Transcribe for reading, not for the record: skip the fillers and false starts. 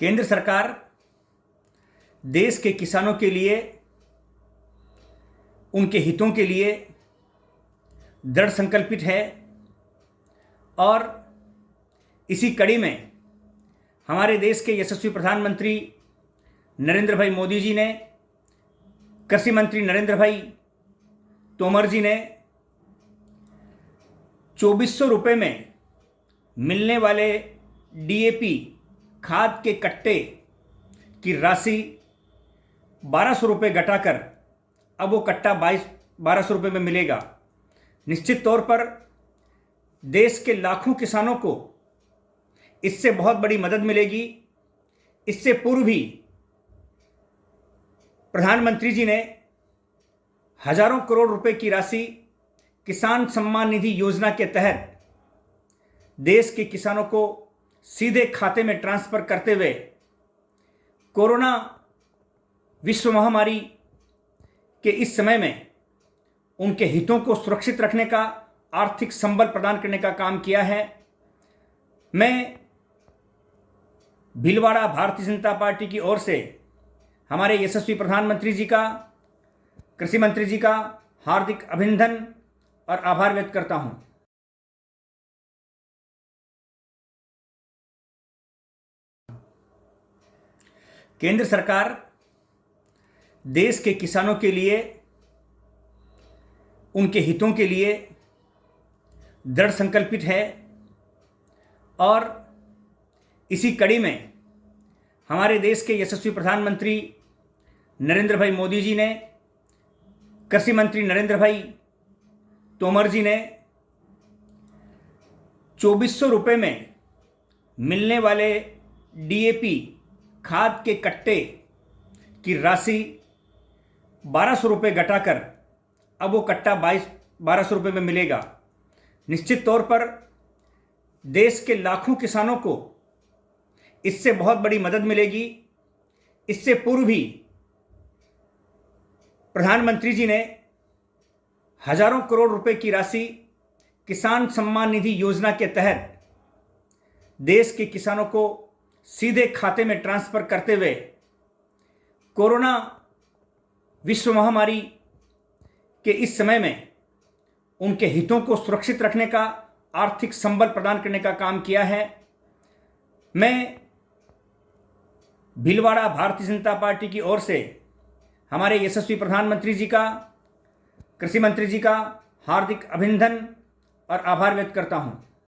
केंद्र सरकार देश के किसानों के लिए, उनके हितों के लिए दृढ़ संकल्पित है और इसी कड़ी में हमारे देश के यशस्वी प्रधानमंत्री नरेंद्र भाई मोदी जी ने, कृषि मंत्री नरेंद्र भाई तोमर जी ने 2400 रुपये में मिलने वाले डीएपी खाद के कट्टे की राशि 1200 रुपये घटाकर अब वो कट्टा 1200 रुपये में मिलेगा। निश्चित तौर पर देश के लाखों किसानों को इससे बहुत बड़ी मदद मिलेगी। इससे पूर्व भी प्रधानमंत्री जी ने हजारों करोड़ रुपए की राशि किसान सम्मान निधि योजना के तहत देश के किसानों को सीधे खाते में ट्रांसफर करते हुए कोरोना विश्व महामारी के इस समय में उनके हितों को सुरक्षित रखने का, आर्थिक संबल प्रदान करने का काम किया है। मैं भीलवाड़ा भारतीय जनता पार्टी की ओर से हमारे यशस्वी प्रधानमंत्री जी का, कृषि मंत्री जी का हार्दिक अभिनंदन और आभार व्यक्त करता हूं। केंद्र सरकार देश के किसानों के लिए, उनके हितों के लिए दृढ़ संकल्पित है और इसी कड़ी में हमारे देश के यशस्वी प्रधानमंत्री नरेंद्र भाई मोदी जी ने, कृषि मंत्री नरेंद्र भाई तोमर जी ने 2400 रुपये में मिलने वाले डीएपी खाद के कट्टे की राशि 1200 रुपये घटाकर अब वो कट्टा 1200 रुपये में मिलेगा। निश्चित तौर पर देश के लाखों किसानों को इससे बहुत बड़ी मदद मिलेगी। इससे पूर्व भी प्रधानमंत्री जी ने हजारों करोड़ रुपए की राशि किसान सम्मान निधि योजना के तहत देश के किसानों को सीधे खाते में ट्रांसफर करते हुए कोरोना विश्व महामारी के इस समय में उनके हितों को सुरक्षित रखने का, आर्थिक संबल प्रदान करने का काम किया है। मैं भीलवाड़ा भारतीय जनता पार्टी की ओर से हमारे यशस्वी प्रधानमंत्री जी का, कृषि मंत्री जी का हार्दिक अभिनंदन और आभार व्यक्त करता हूं।